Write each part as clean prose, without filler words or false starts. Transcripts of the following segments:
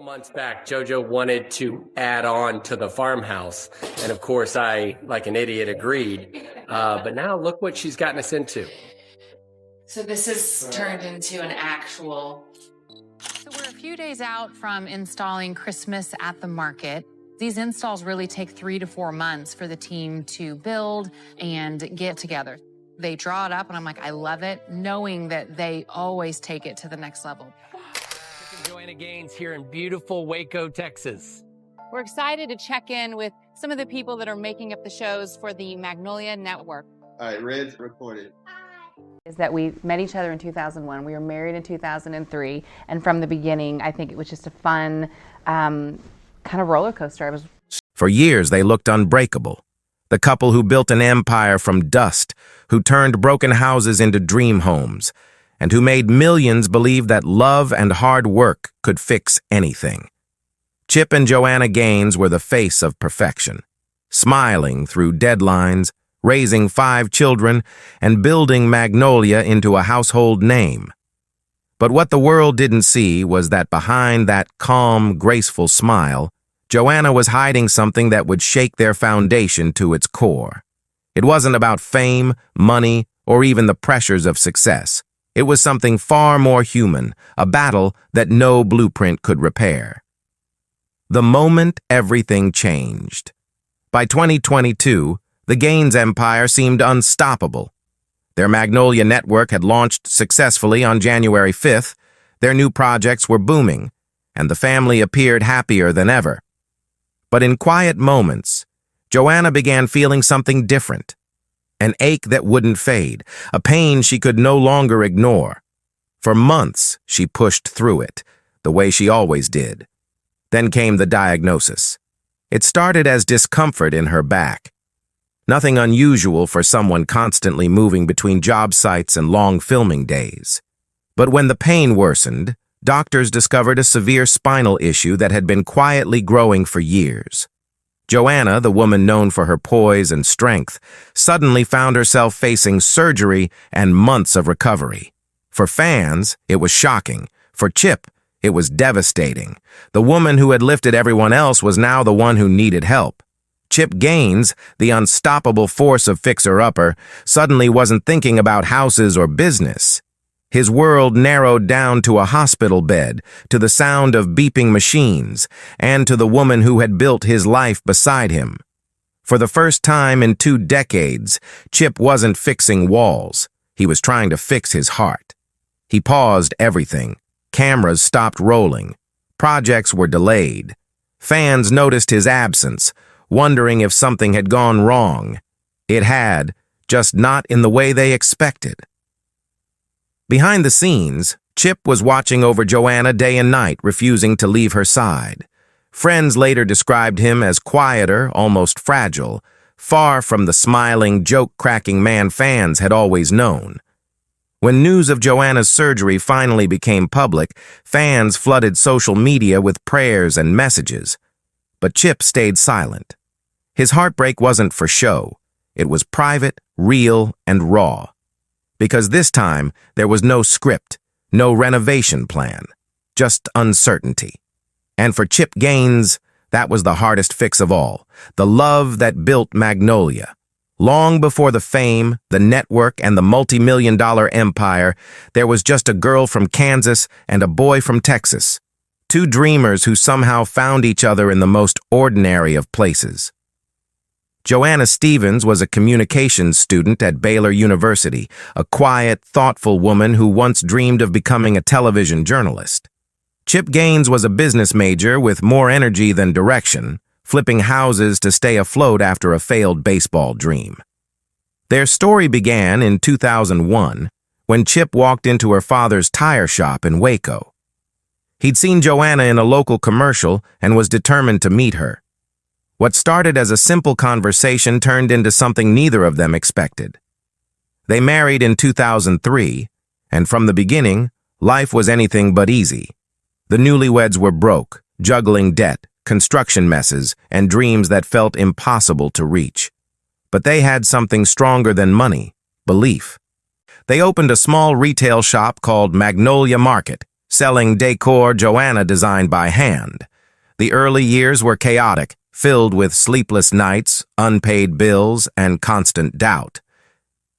Months back, JoJo wanted to add on to the farmhouse. And of course, I, like an idiot, agreed. But now look what she's gotten us into. So this has turned into an actual... So we're a few days out from installing Christmas at the market. These installs really take 3 to 4 months for the team to build and get together. They draw it up, and I'm like, I love it, knowing that they always take it to the next level. Joanna Gaines here in beautiful Waco, Texas. We're excited to check in with some of the people that are making up the shows for the Magnolia Network. All right, Red's recorded. Is that we met each other in 2001. We were married in 2003, and from the beginning, I think it was just a fun kind of roller coaster. For years, they looked unbreakable. The couple who built an empire from dust, who turned broken houses into dream homes, and who made millions believe that love and hard work could fix anything. Chip and Joanna Gaines were the face of perfection, smiling through deadlines, raising 5 children, and building Magnolia into a household name. But what the world didn't see was that behind that calm, graceful smile, Joanna was hiding something that would shake their foundation to its core. It wasn't about fame, money, or even the pressures of success. It was something far more human, a battle that no blueprint could repair. The moment everything changed. By 2022, the Gaines empire seemed unstoppable. Their Magnolia network had launched successfully on January 5th, their new projects were booming, and the family appeared happier than ever. But in quiet moments, Joanna began feeling something different. An ache that wouldn't fade, a pain she could no longer ignore. For months, she pushed through it, the way she always did. Then came the diagnosis. It started as discomfort in her back. Nothing unusual for someone constantly moving between job sites and long filming days. But when the pain worsened, doctors discovered a severe spinal issue that had been quietly growing for years. Joanna, the woman known for her poise and strength, suddenly found herself facing surgery and months of recovery. For fans, it was shocking. For Chip, it was devastating. The woman who had lifted everyone else was now the one who needed help. Chip Gaines, the unstoppable force of fixer-upper, suddenly wasn't thinking about houses or business. His world narrowed down to a hospital bed, to the sound of beeping machines, and to the woman who had built his life beside him. For the first time in 2 decades, Chip wasn't fixing walls. He was trying to fix his heart. He paused everything. Cameras stopped rolling. Projects were delayed. Fans noticed his absence, wondering if something had gone wrong. It had, just not in the way they expected. Behind the scenes, Chip was watching over Joanna day and night, refusing to leave her side. Friends later described him as quieter, almost fragile, far from the smiling, joke-cracking man fans had always known. When news of Joanna's surgery finally became public, fans flooded social media with prayers and messages. But Chip stayed silent. His heartbreak wasn't for show. It was private, real, and raw. Because this time, there was no script, no renovation plan, just uncertainty. And for Chip Gaines, that was the hardest fix of all, the love that built Magnolia. Long before the fame, the network, and the multi-million-dollar empire, there was just a girl from Kansas and a boy from Texas. 2 dreamers who somehow found each other in the most ordinary of places. Joanna Stevens was a communications student at Baylor University, a quiet, thoughtful woman who once dreamed of becoming a television journalist. Chip Gaines was a business major with more energy than direction, flipping houses to stay afloat after a failed baseball dream. Their story began in 2001, when Chip walked into her father's tire shop in Waco. He'd seen Joanna in a local commercial and was determined to meet her. What started as a simple conversation turned into something neither of them expected. They married in 2003, and from the beginning, life was anything but easy. The newlyweds were broke, juggling debt, construction messes, and dreams that felt impossible to reach. But they had something stronger than money, belief. They opened a small retail shop called Magnolia Market, selling decor Joanna designed by hand. The early years were chaotic, filled with sleepless nights, unpaid bills, and constant doubt.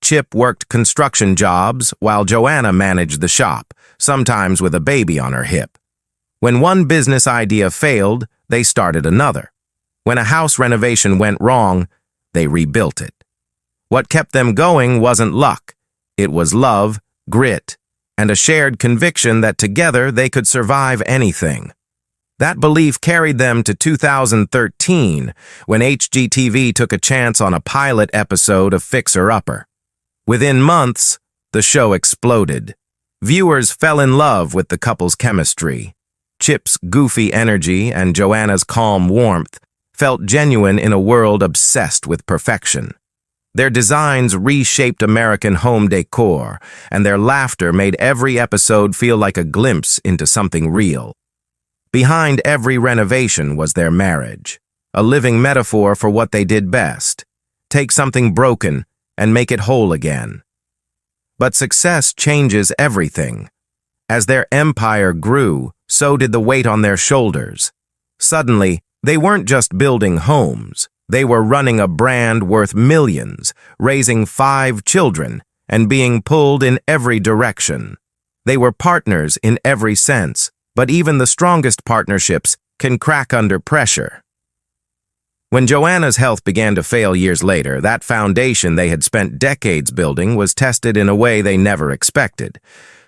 Chip worked construction jobs while Joanna managed the shop, sometimes with a baby on her hip. When one business idea failed, they started another. When a house renovation went wrong, they rebuilt it. What kept them going wasn't luck. It was love, grit, and a shared conviction that together they could survive anything. That belief carried them to 2013, when HGTV took a chance on a pilot episode of Fixer Upper. Within months, the show exploded. Viewers fell in love with the couple's chemistry. Chip's goofy energy and Joanna's calm warmth felt genuine in a world obsessed with perfection. Their designs reshaped American home decor, and their laughter made every episode feel like a glimpse into something real. Behind every renovation was their marriage, a living metaphor for what they did best: take something broken and make it whole again. But success changes everything. As their empire grew, so did the weight on their shoulders. Suddenly, they weren't just building homes. They were running a brand worth millions, raising 5 children, and being pulled in every direction. They were partners in every sense, but even the strongest partnerships can crack under pressure. When Joanna's health began to fail years later, that foundation they had spent decades building was tested in a way they never expected.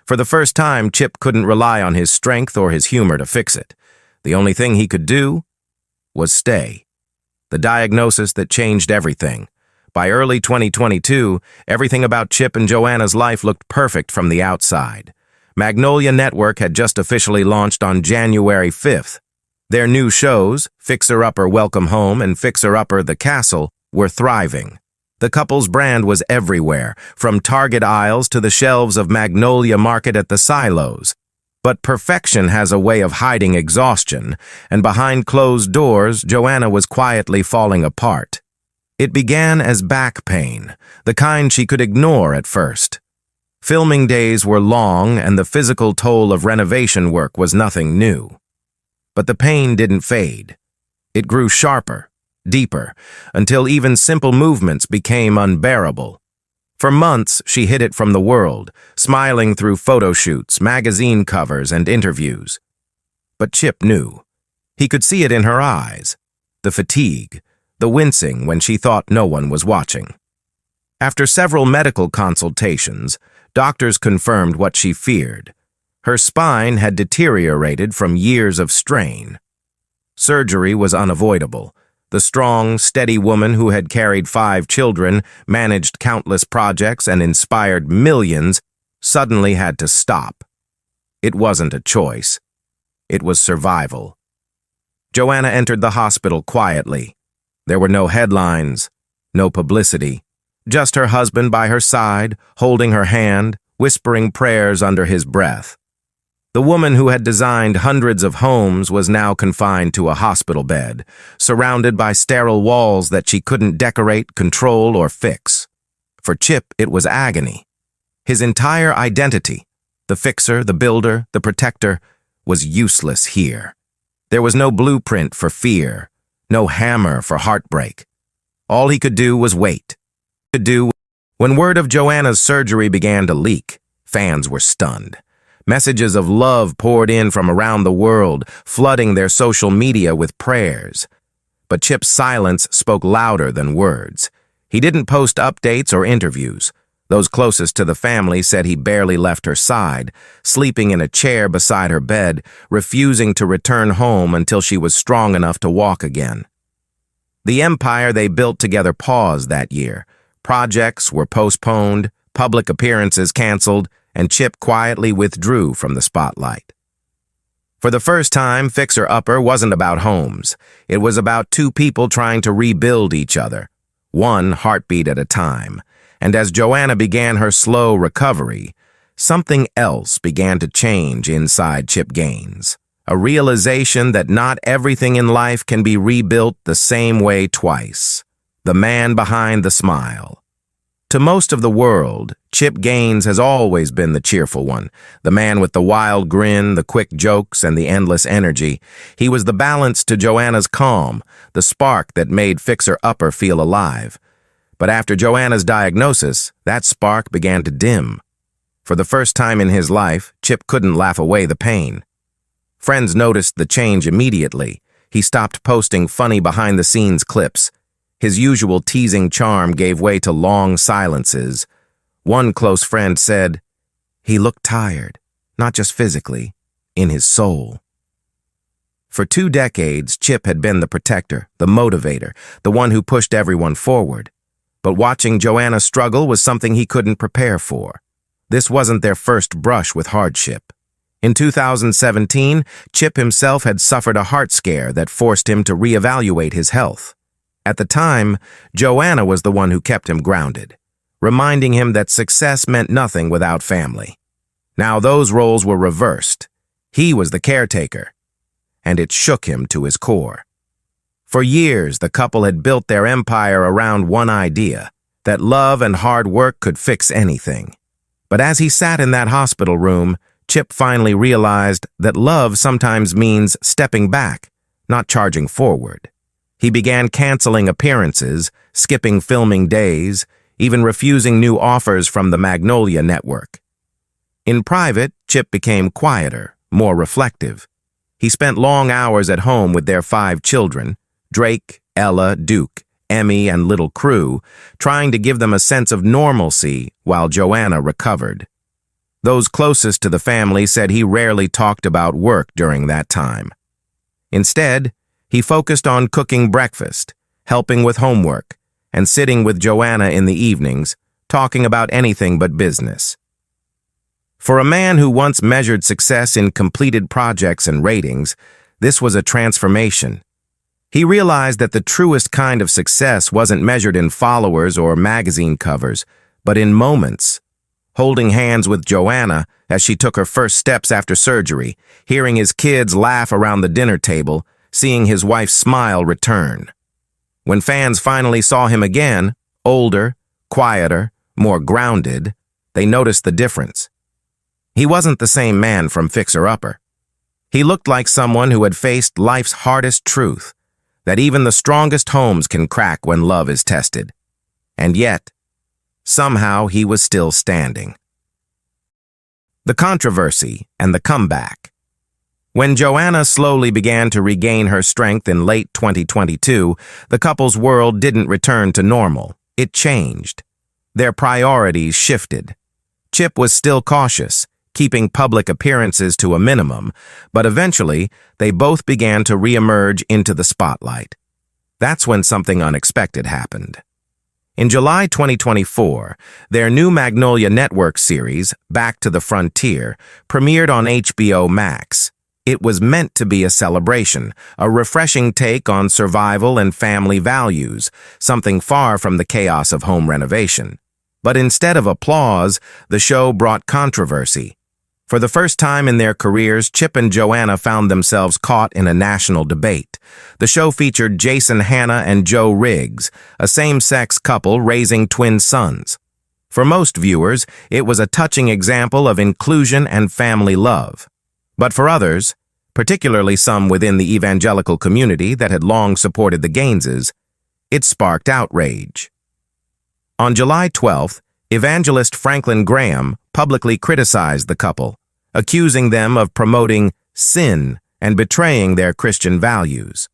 For the first time, Chip couldn't rely on his strength or his humor to fix it. The only thing he could do was stay. The diagnosis that changed everything. By early 2022, everything about Chip and Joanna's life looked perfect from the outside. Magnolia Network had just officially launched on January 5th. Their new shows, Fixer Upper Welcome Home and Fixer Upper The Castle, were thriving. The couple's brand was everywhere, from Target aisles to the shelves of Magnolia Market at the silos. But perfection has a way of hiding exhaustion, and behind closed doors, Joanna was quietly falling apart. It began as back pain, the kind she could ignore at first. Filming days were long, and the physical toll of renovation work was nothing new. But the pain didn't fade. It grew sharper, deeper, until even simple movements became unbearable. For months, she hid it from the world, smiling through photo shoots, magazine covers, and interviews. But Chip knew. He could see it in her eyes, the fatigue, the wincing when she thought no one was watching. After several medical consultations, doctors confirmed what she feared. Her spine had deteriorated from years of strain. Surgery was unavoidable. The strong, steady woman who had carried 5 children, managed countless projects, and inspired millions suddenly had to stop. It wasn't a choice. It was survival. Joanna entered the hospital quietly. There were no headlines, no publicity, just her husband by her side, holding her hand, whispering prayers under his breath. The woman who had designed hundreds of homes was now confined to a hospital bed, surrounded by sterile walls that she couldn't decorate, control, or fix. For Chip, it was agony. His entire identity, the fixer, the builder, the protector, was useless here. There was no blueprint for fear, no hammer for heartbreak. All he could do was wait. When word of Joanna's surgery began to leak, fans were stunned. Messages of love poured in from around the world, flooding their social media with prayers. But Chip's silence spoke louder than words. He didn't post updates or interviews. Those closest to the family said he barely left her side, sleeping in a chair beside her bed, refusing to return home until she was strong enough to walk again. The empire they built together paused that year. Projects were postponed, public appearances canceled, and Chip quietly withdrew from the spotlight. For the first time, Fixer Upper wasn't about homes. It was about 2 people trying to rebuild each other, one heartbeat at a time. And as Joanna began her slow recovery, something else began to change inside Chip Gaines. A realization that not everything in life can be rebuilt the same way twice. The man behind the smile. To most of the world, Chip Gaines has always been the cheerful one, the man with the wild grin, the quick jokes, and the endless energy. He was the balance to Joanna's calm, the spark that made Fixer Upper feel alive. But after Joanna's diagnosis, that spark began to dim. For the first time in his life, Chip couldn't laugh away the pain. Friends noticed the change immediately. He stopped posting funny behind-the-scenes clips. His usual teasing charm gave way to long silences. One close friend said, "He looked tired, not just physically, in his soul." For 2 decades, Chip had been the protector, the motivator, the one who pushed everyone forward. But watching Joanna struggle was something he couldn't prepare for. This wasn't their first brush with hardship. In 2017, Chip himself had suffered a heart scare that forced him to reevaluate his health. At the time, Joanna was the one who kept him grounded, reminding him that success meant nothing without family. Now those roles were reversed. He was the caretaker, and it shook him to his core. For years, the couple had built their empire around one idea, that love and hard work could fix anything. But as he sat in that hospital room, Chip finally realized that love sometimes means stepping back, not charging forward. He began canceling appearances, skipping filming days, even refusing new offers from the Magnolia Network. In private, Chip became quieter, more reflective. He spent long hours at home with their 5 children, Drake, Ella, Duke, Emmy, and little crew, trying to give them a sense of normalcy while Joanna recovered. Those closest to the family said he rarely talked about work during that time. Instead, he focused on cooking breakfast, helping with homework, and sitting with Joanna in the evenings, talking about anything but business. For a man who once measured success in completed projects and ratings, this was a transformation. He realized that the truest kind of success wasn't measured in followers or magazine covers, but in moments. Holding hands with Joanna as she took her first steps after surgery, hearing his kids laugh around the dinner table, seeing his wife's smile return. When fans finally saw him again, older, quieter, more grounded, they noticed the difference. He wasn't the same man from Fixer Upper. He looked like someone who had faced life's hardest truth, that even the strongest homes can crack when love is tested. And yet, somehow he was still standing. The controversy and the comeback. When Joanna slowly began to regain her strength in late 2022, the couple's world didn't return to normal. It changed. Their priorities shifted. Chip was still cautious, keeping public appearances to a minimum, but eventually they both began to reemerge into the spotlight. That's when something unexpected happened. In July 2024, their new Magnolia Network series, Back to the Frontier, premiered on HBO Max. It was meant to be a celebration, a refreshing take on survival and family values, something far from the chaos of home renovation. But instead of applause, the show brought controversy. For the first time in their careers, Chip and Joanna found themselves caught in a national debate. The show featured Jason Hanna and Joe Riggs, a same-sex couple raising twin sons. For most viewers, it was a touching example of inclusion and family love. But for others, particularly some within the evangelical community that had long supported the Gaineses, it sparked outrage. On July 12th, evangelist Franklin Graham publicly criticized the couple, accusing them of promoting sin and betraying their Christian values.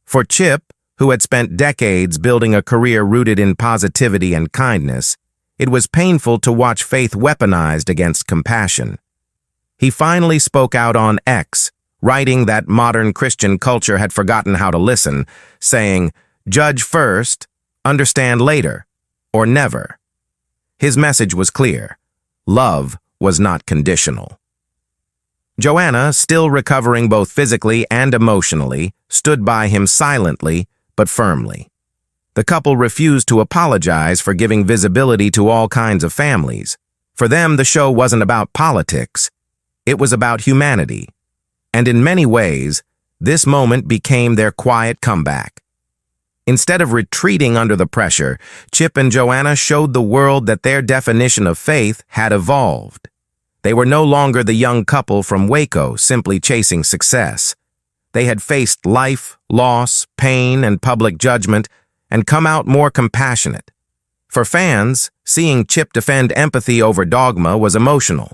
For Chip, who had spent decades building a career rooted in positivity and kindness, it was painful to watch faith weaponized against compassion. He finally spoke out on X, writing that modern Christian culture had forgotten how to listen, saying, "Judge first, understand later, or never." His message was clear. Love was not conditional. Joanna, still recovering both physically and emotionally, stood by him silently but firmly. The couple refused to apologize for giving visibility to all kinds of families. For them, the show wasn't about politics. It was about humanity. And in many ways, this moment became their quiet comeback. Instead of retreating under the pressure, Chip and Joanna showed the world that their definition of faith had evolved. They were no longer the young couple from Waco simply chasing success. They had faced life, loss, pain, and public judgment, and come out more compassionate. For fans, seeing Chip defend empathy over dogma was emotional.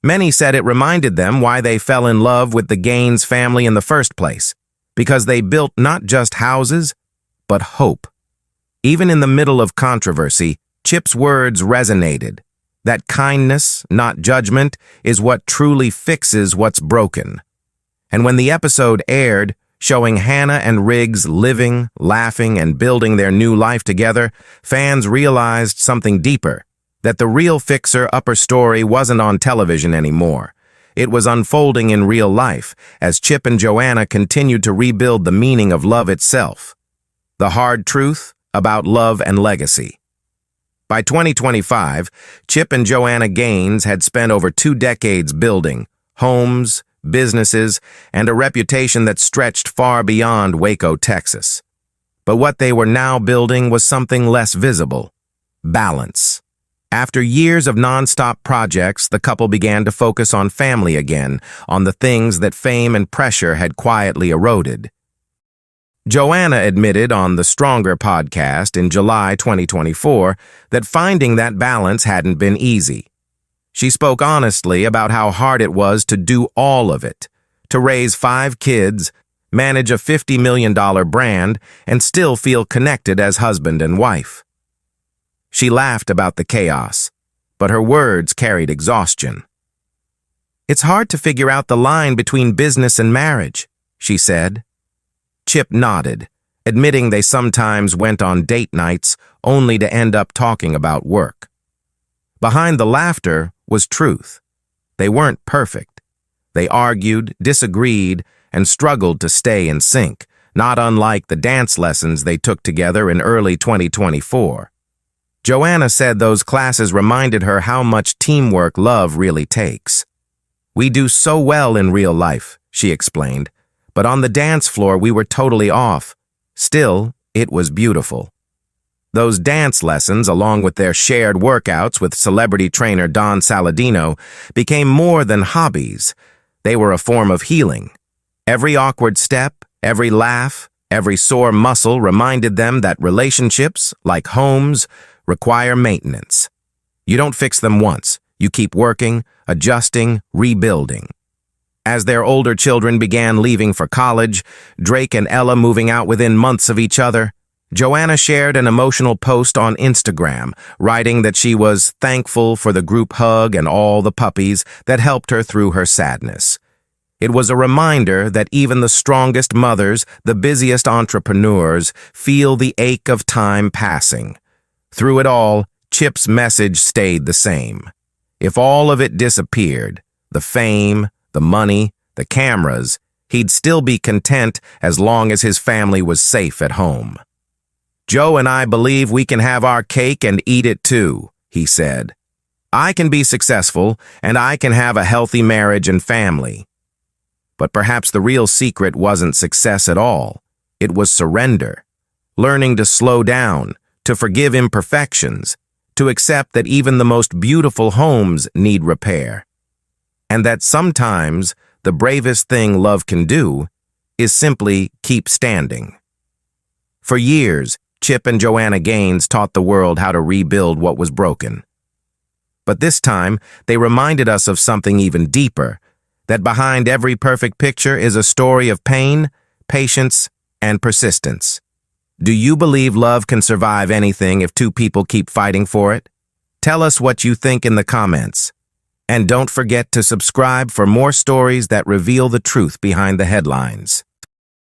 Many said it reminded them why they fell in love with the Gaines family in the first place, because they built not just houses, but hope. Even in the middle of controversy, Chip's words resonated. That kindness, not judgment, is what truly fixes what's broken. And when the episode aired, showing Hannah and Riggs living, laughing, and building their new life together, fans realized something deeper, that the real fixer upper story wasn't on television anymore. It was unfolding in real life, as Chip and Joanna continued to rebuild the meaning of love itself. The hard truth about love and legacy. By 2025, Chip and Joanna Gaines had spent over 2 decades building homes, businesses, and a reputation that stretched far beyond Waco, Texas. But what they were now building was something less visible: balance. After years of non-stop projects, the couple began to focus on family again, on the things that fame and pressure had quietly eroded. Joanna admitted on the Stronger podcast in July 2024 that finding that balance hadn't been easy. She spoke honestly about how hard it was to do all of it, to raise 5 kids, manage a $50 million brand, and still feel connected as husband and wife. She laughed about the chaos, but her words carried exhaustion. "It's hard to figure out the line between business and marriage," she said. Chip nodded, admitting they sometimes went on date nights only to end up talking about work. Behind the laughter was truth. They weren't perfect. They argued, disagreed, and struggled to stay in sync, not unlike the dance lessons they took together in early 2024. Joanna said those classes reminded her how much teamwork love really takes. "We do so well in real life," she explained, "but on the dance floor we were totally off. Still, it was beautiful." Those dance lessons, along with their shared workouts with celebrity trainer Don Saladino, became more than hobbies. They were a form of healing. Every awkward step, every laugh, every sore muscle reminded them that relationships, like homes, require maintenance. You don't fix them once. You keep working, adjusting, rebuilding. As their older children began leaving for college, Drake and Ella moving out within months of each other, Joanna shared an emotional post on Instagram, writing that she was thankful for the group hug and all the puppies that helped her through her sadness. It was a reminder that even the strongest mothers, the busiest entrepreneurs, feel the ache of time passing. Through it all, Chip's message stayed the same. If all of it disappeared, the fame, the money, the cameras, he'd still be content as long as his family was safe at home. "Joe and I believe we can have our cake and eat it too," he said. "I can be successful, and I can have a healthy marriage and family." But perhaps the real secret wasn't success at all. It was surrender. Learning to slow down, to forgive imperfections, to accept that even the most beautiful homes need repair. And that sometimes the bravest thing love can do is simply keep standing. For years, Chip and Joanna Gaines taught the world how to rebuild what was broken. But this time, they reminded us of something even deeper, that behind every perfect picture is a story of pain, patience, and persistence. Do you believe love can survive anything if 2 people keep fighting for it? Tell us what you think in the comments. And don't forget to subscribe for more stories that reveal the truth behind the headlines.